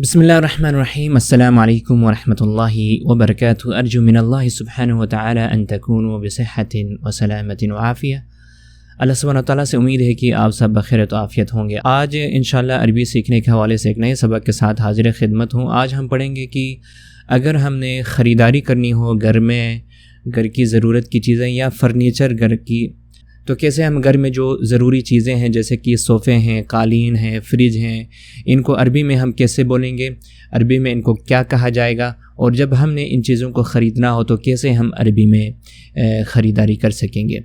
بسم اللہ الرحمن الرحیم. السلام علیکم ورحمۃ اللہ وبرکاتہ. ارجو من اللہ سبحانہ وتعالی ان تکونوا بصحۃ وسلامۃ وعافیہ. اللہ سبحانہ وتعالیٰ سے امید ہے کہ آپ سب بخیر و عافیت ہوں گے. آج انشاءاللہ عربی سیکھنے کے حوالے سے ایک نئے سبق کے ساتھ حاضر خدمت ہوں. آج ہم پڑھیں گے کہ اگر ہم نے خریداری کرنی ہو گھر کی ضرورت کی چیزیں یا فرنیچر گھر کی، تو کیسے ہم گھر میں جو ضروری چیزیں ہیں جیسے کہ صوفے ہیں، قالین ہیں، فریج ہیں، ان کو عربی میں ہم کیسے بولیں گے، عربی میں ان کو کیا کہا جائے گا، اور جب ہم نے ان چیزوں کو خریدنا ہو تو کیسے ہم عربی میں خریداری کر سکیں گے.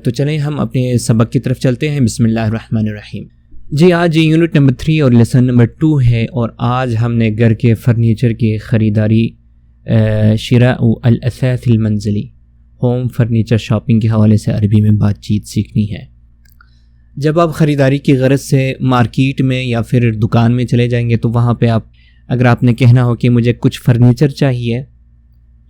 تو چلیں ہم اپنے سبق کی طرف چلتے ہیں. بسم اللہ الرحمن الرحیم. جی آج یونٹ نمبر 3 اور لیسن نمبر 2 ہے، اور آج ہم نے گھر کے فرنیچر کی خریداری شراء الاثاث المنزلی، ہوم فرنیچر شاپنگ کے حوالے سے عربی میں بات چیت سیکھنی ہے. جب آپ خریداری کی غرض سے مارکیٹ میں یا پھر دکان میں چلے جائیں گے تو وہاں پہ اگر آپ نے کہنا ہو کہ مجھے کچھ فرنیچر چاہیے،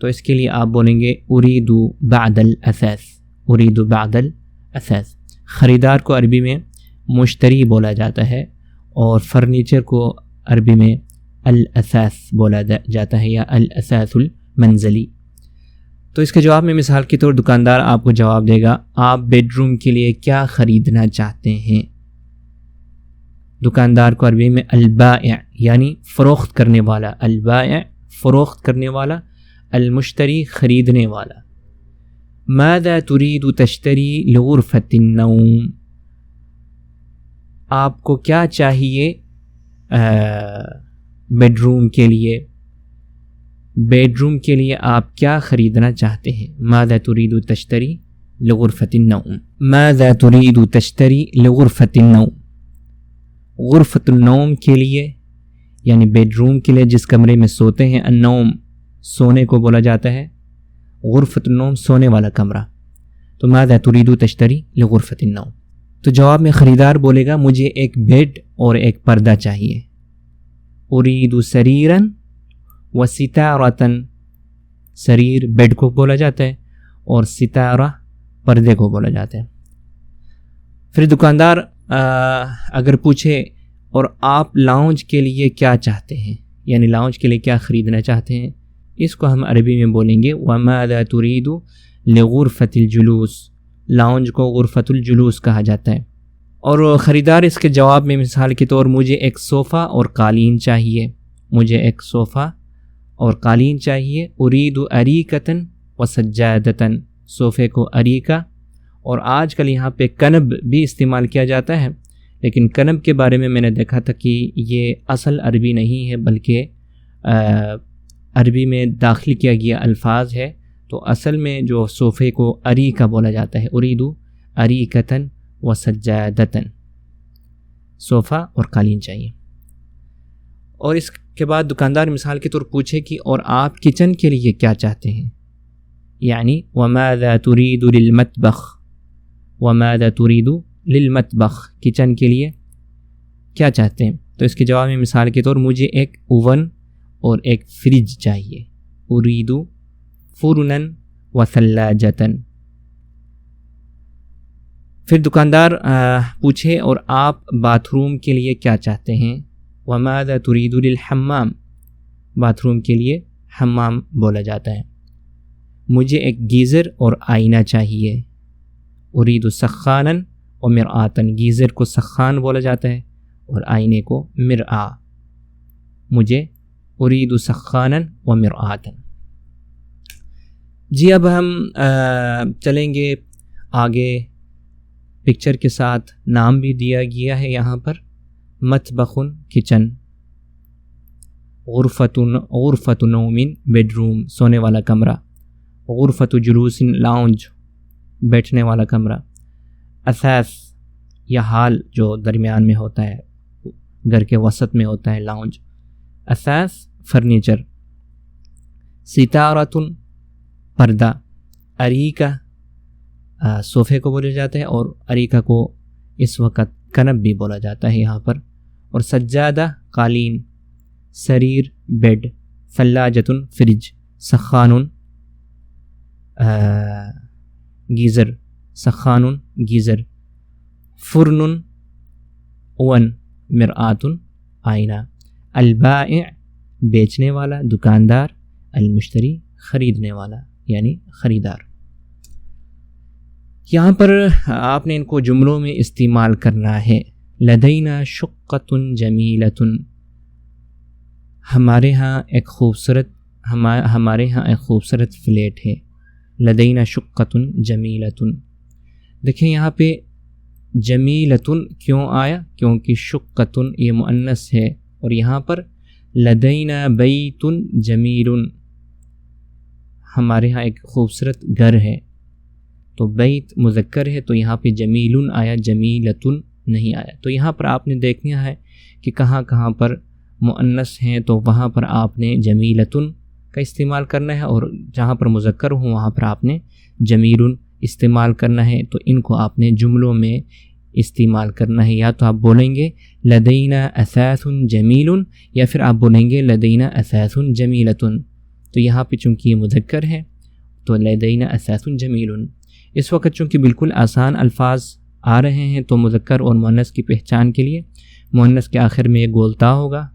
تو اس کے لیے آپ بولیں گے اريد بعض الاثاث. اريد بعض الاثاث. خریدار کو عربی میں مشتری بولا جاتا ہے، اور فرنیچر کو عربی میں الاثاث بولا جاتا ہے یا الاثاث المنزلی. تو اس کے جواب میں مثال کے طور دکاندار آپ کو جواب دے گا، آپ بیڈ روم کے لیے کیا خریدنا چاہتے ہیں. دکاندار کو عربی میں البائع یعنی فروخت کرنے والا، البائع فروخت کرنے والا، المشتری خریدنے والا. ماذا تريد تشتری لغرفة النوم. آپ کو کیا چاہیے بیڈ روم کے لیے، بیڈ روم کے لیے آپ کیا خریدنا چاہتے ہیں. ماذا تريد تشتری لغرفة النوم. ماذا تريد تشتری لغرفة النوم. غرفة النوم کے لیے یعنی بیڈ روم کے لیے جس کمرے میں سوتے ہیں، النوم سونے کو بولا جاتا ہے، غرفة النوم سونے والا کمرہ. تو ماذا تريد تشتری لغرفة النوم. تو جواب میں خریدار بولے گا مجھے ایک بیڈ اور ایک پردہ چاہیے. اريد سريرا وستارة. سریر بیڈ کو بولا جاتا ہے اور ستارہ پردے کو بولا جاتا ہے. پھر دکاندار اگر پوچھے اور آپ لاؤنج کے لیے کیا چاہتے ہیں، یعنی لاؤنج کے لیے کیا خریدنا چاہتے ہیں، اس کو ہم عربی میں بولیں گے وَمَاذَا تُرِيدُ لِغُرْفَةِ الْجُلُوسِ. لاؤنج کو غرفۃ الجلوس کہا جاتا ہے. اور خریدار اس کے جواب میں مثال کے طور مجھے ایک صوفہ اور قالین چاہیے، مجھے ایک صوفہ اور قالین چاہیے. اريد اریکۃ وسجادۃ. صوفے کو اریکہ، اور آج کل یہاں پہ کنب بھی استعمال کیا جاتا ہے، لیکن کنب کے بارے میں میں نے دیکھا تھا کہ یہ اصل عربی نہیں ہے بلکہ عربی میں داخل کیا گیا الفاظ ہے. تو اصل میں جو صوفے کو اریکہ بولا جاتا ہے، اريد اریکۃ وسجادۃ. صوفہ اور قالین چاہیے. اور اس کے بعد دکاندار مثال کے طور پوچھے کہ اور آپ کچن کے لیے کیا چاہتے ہیں، یعنی وَمَاذَا تُرِيدُ لِلْمَطْبَخِ. وَمَاذَا تُرِيدُ لِلْمَطْبَخِ. کچن کے لیے کیا چاہتے ہیں. تو اس کے جواب میں مثال کے طور مجھے ایک اوون اور ایک فریج چاہیے. اريد فرنا وثلاجة. پھر دکاندار پوچھے اور آپ باتھ روم کے لیے کیا چاہتے ہیں. وَمَاذَا تُرِيدُ لِلْحَمَّامِ. باتھ روم کے لیے حمام بولا جاتا ہے. مجھے ایک گیزر اور آئینہ چاہیے. اريد سخانا ومرآة. گیزر کو سخان بولا جاتا ہے اور آئینے کو مرآ. مجھے اريد سخانا ومرآة. جی اب ہم چلیں گے آگے. پکچر کے ساتھ نام بھی دیا گیا ہے یہاں پر. مطبخ کچن، غرفۃ نوم بیڈ روم سونے والا کمرہ، غرفۃ جلوس لاؤنج بیٹھنے والا کمرہ، اثاث یا ہال جو درمیان میں ہوتا ہے، گھر کے وسط میں ہوتا ہے لاؤنج، اثاث فرنیچر، ستارۃ پردہ، اریکہ صوفے کو بولا جاتا ہے اور اریکہ کو اس وقت کنب بھی بولا جاتا ہے یہاں پر، اور سجادہ قالین، سریر بیڈ، ثلاجۃ فریج، سخان گیزر، سخان گیزر، فرن اوون، مرآت آئینہ. البائع بیچنے والا دکاندار، المشتری خریدنے والا یعنی خریدار۔ یہاں پر آپ نے ان کو جملوں میں استعمال کرنا ہے۔ لدینا شقۃ جمیلۃ، ہمارے ہاں ایک خوبصورت فلیٹ ہے۔ لدینا شقۃ جمیلۃ، دیکھیں یہاں پہ جمیلۃ کیوں آیا؟ کیونکہ شقۃ یہ مؤنث ہے، اور یہاں پر لدینا بیت جمیل، ہمارے ہاں ایک خوبصورت گھر ہے، تو بیت مذکر ہے تو یہاں پہ جمیل آیا، جمیلۃ نہیں آیا۔ تو یہاں پر آپ نے دیکھنا ہے کہ کہاں کہاں پر مؤنث ہیں تو وہاں پر آپ نے جمیلۃ کا استعمال کرنا ہے، اور جہاں پر مذکر ہوں وہاں پر آپ نے جمیل استعمال کرنا ہے۔ تو ان کو آپ نے جملوں میں استعمال کرنا ہے، یا تو آپ بولیں گے لدینا اثاث جمیل، یا پھر آپ بولیں گے لدینا اثاث جمیلۃ۔ تو یہاں پہ چونکہ یہ مذکر ہے تو لدینا اثاث جمیل۔ اس وقت چونکہ بالکل آسان الفاظ آ رہے ہیں تو مذکر اور مؤنث کی پہچان کے لیے مؤنث کے آخر میں ایک گولتا ہوگا،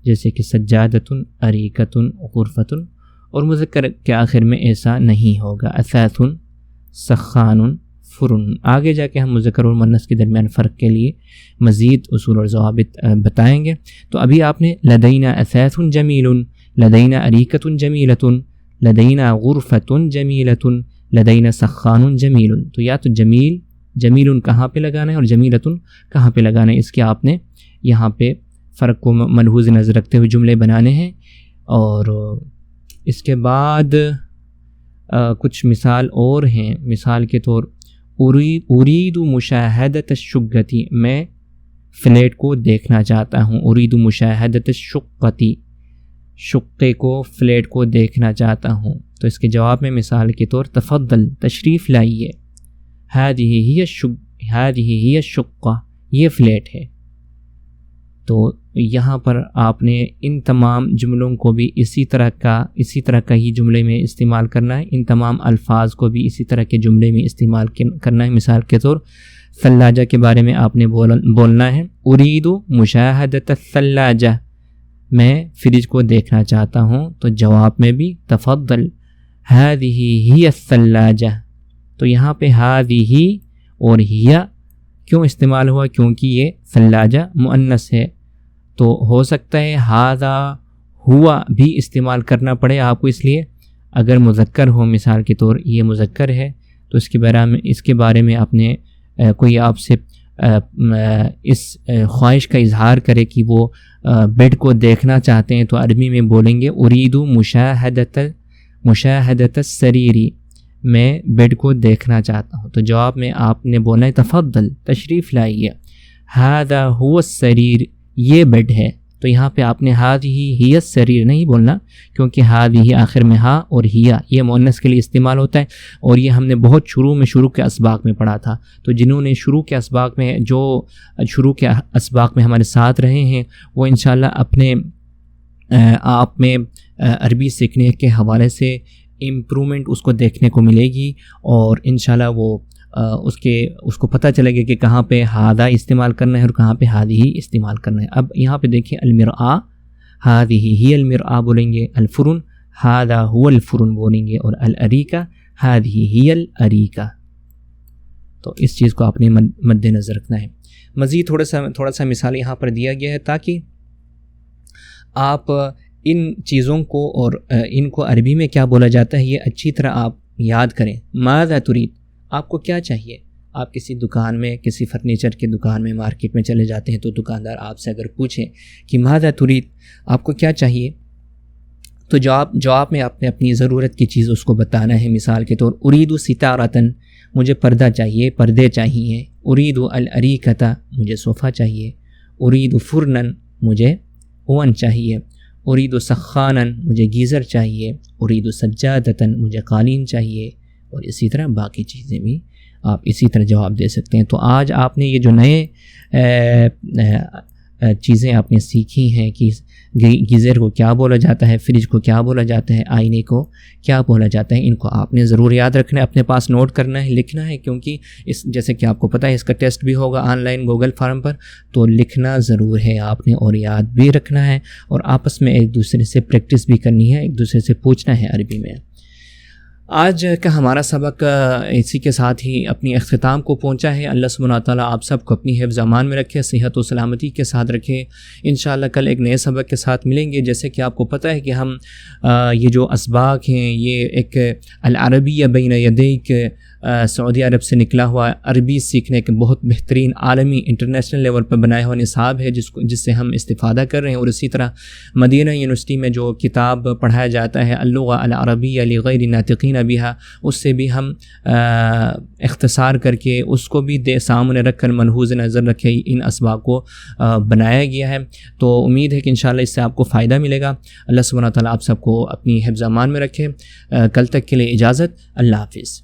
جیسے کہ سجادۃ، اریکۃ، غرفۃ، اور مذکر کے آخر میں ایسا نہیں ہوگا، اثاث، سخان، فرن۔ آگے جا کے ہم مذکر اور مؤنث کے درمیان فرق کے لیے مزید اصول اور ضوابط بتائیں گے۔ تو ابھی آپ نے لدینا اثاث جمیل، لدینا اریکۃ جمیلۃ، لدینا غرفۃ جمیلۃ، لدینا سخان جمیل۔ تو یا تو جمیل کہاں پہ لگانا ہے اور جمیلۃ کہاں پہ لگانا ہے، اس کے آپ نے یہاں پہ فرق کو ملحوظ نظر رکھتے ہوئے جملے بنانے ہیں۔ اور اس کے بعد کچھ مثال اور ہیں، مثال کے طور ارید مشاہدۃ الشقۃ، میں فلیٹ کو دیکھنا چاہتا ہوں، ارید مشاہدۃ الشقۃ، شقے کو، فلیٹ کو دیکھنا چاہتا ہوں۔ تو اس کے جواب میں مثال کے طور تفضل، تشریف لائیے، هذه هي الشقة، یہ فلیٹ ہے۔ تو یہاں پر آپ نے ان تمام جملوں کو بھی اسی طرح کا ہی جملے میں استعمال کرنا ہے، ان تمام الفاظ کو بھی اسی طرح کے جملے میں استعمال کرنا ہے۔ مثال کے طور ثلاجہ کے بارے میں آپ نے بولنا ہے، ارید مشاہدۃ الثلاجہ، میں فریج کو دیکھنا چاہتا ہوں، تو جواب میں بھی تفضل هذه هي الثلاجہ۔ تو یہاں پہ هذه اور ہی کیوں استعمال ہوا؟ کیونکہ یہ ثلاجہ مؤنث ہے، تو ہو سکتا ہے هذا ہوا بھی استعمال کرنا پڑے آپ کو، اس لیے اگر مذکر ہو، مثال کے طور یہ مذکر ہے تو اس کے بارے میں آپ نے کوئی آپ سے اس خواہش کا اظہار کرے کہ وہ بیڈ کو دیکھنا چاہتے ہیں، تو عربی میں بولیں گے ارید مشاہدۃ السریر، میں بیڈ کو دیکھنا چاہتا ہوں۔ تو جواب میں آپ نے بولا ہے تفضل، تشریف لائیے، هذا هو السریر، یہ بیڈ ہے۔ تو یہاں پہ آپ نے هذه هي السریر نہیں بولنا، کیونکہ هذه آخر میں ہا اور ہیا یہ مؤنث کے لیے استعمال ہوتا ہے، اور یہ ہم نے بہت شروع کے اسباق میں پڑھا تھا۔ تو جنہوں نے شروع کے اسباق میں ہمارے ساتھ رہے ہیں وہ انشاءاللہ اپنے آپ میں عربی سیکھنے کے حوالے سے امپرومنٹ اس کو دیکھنے کو ملے گی، اور انشاءاللہ وہ اس کو پتہ چلے گا کہ کہاں پہ ہادہ استعمال کرنا ہے اور کہاں پہ ہادی ہی استعمال کرنا ہے۔ اب یہاں پہ دیکھیں المرآ، ہادی ہی المرآ بولیں گے، الفرن ہادہ هو الفرن بولیں گے، اور الاریکہ ہادی ہی الاریکہ۔ تو اس چیز کو آپ نے مد نظر رکھنا ہے۔ مزید تھوڑا سا مثال یہاں پر دیا گیا ہے تاکہ آپ ان چیزوں کو اور ان کو عربی میں کیا بولا جاتا ہے یہ اچھی طرح آپ یاد کریں۔ ماذا تريد، آپ کو کیا چاہیے؟ آپ کسی دکان میں، کسی فرنیچر کی دکان میں، مارکیٹ میں چلے جاتے ہیں تو دکاندار آپ سے اگر پوچھیں کہ ماذا تريد، آپ کو کیا چاہیے، تو جواب میں آپ نے اپنی ضرورت کی چیز اس کو بتانا ہے۔ مثال کے طور اريد ستارۃ، مجھے پردہ چاہیے، پردے چاہیے۔ اريد الاریکۃ، مجھے صوفہ چاہیے۔ اريد فرنا، مجھے اوون چاہیے۔ اريد سخانا، مجھے گیزر چاہیے۔ اريد سجادۃ، مجھے قالین چاہیے، اور اسی طرح باقی چیزیں بھی آپ اسی طرح جواب دے سکتے ہیں۔ تو آج آپ نے یہ جو نئے چیزیں آپ نے سیکھی ہیں کہ گیزر کو کیا بولا جاتا ہے، فریج کو کیا بولا جاتا ہے، آئینے کو کیا بولا جاتا ہے، ان کو آپ نے ضرور یاد رکھنا ہے، اپنے پاس نوٹ کرنا ہے، لکھنا ہے، کیونکہ جیسے کہ آپ کو پتہ ہے اس کا ٹیسٹ بھی ہوگا آن لائن گوگل فارم پر، تو لکھنا ضرور ہے آپ نے اور یاد بھی رکھنا ہے، اور آپس میں ایک دوسرے سے پریکٹس بھی کرنی ہے، ایک دوسرے سے پوچھنا ہے عربی میں۔ آج کا ہمارا سبق اسی کے ساتھ ہی اپنی اختتام کو پہنچا ہے۔ اللہ سبحانہ تعالیٰ آپ سب کو اپنی حفظ امان میں رکھے، صحت و سلامتی کے ساتھ رکھے۔ انشاءاللہ کل ایک نئے سبق کے ساتھ ملیں گے۔ جیسے کہ آپ کو پتہ ہے کہ ہم یہ جو اسباق ہیں یہ ایک العربیہ بین یدیک سعودی عرب سے نکلا ہوا عربی سیکھنے کے بہت بہترین عالمی انٹرنیشنل لیول پر بنایا ہوا نصاب ہے جس سے ہم استفادہ کر رہے ہیں، اور اسی طرح مدینہ یونیورسٹی میں جو کتاب پڑھایا جاتا ہے اللغہ العربیہ لغیر ناطقین بہا، اس سے بھی ہم اختصار کر کے اس کو بھی سامنے رکھ کر ملحوظ نظر رکھے ان اسباق کو بنایا گیا ہے۔ تو امید ہے کہ انشاءاللہ اس سے آپ کو فائدہ ملے گا۔ اللہ سبحانہ تعالیٰ آپ سب کو اپنی حفظ امان میں رکھے۔ کل تک کے لیے اجازت، اللہ حافظ۔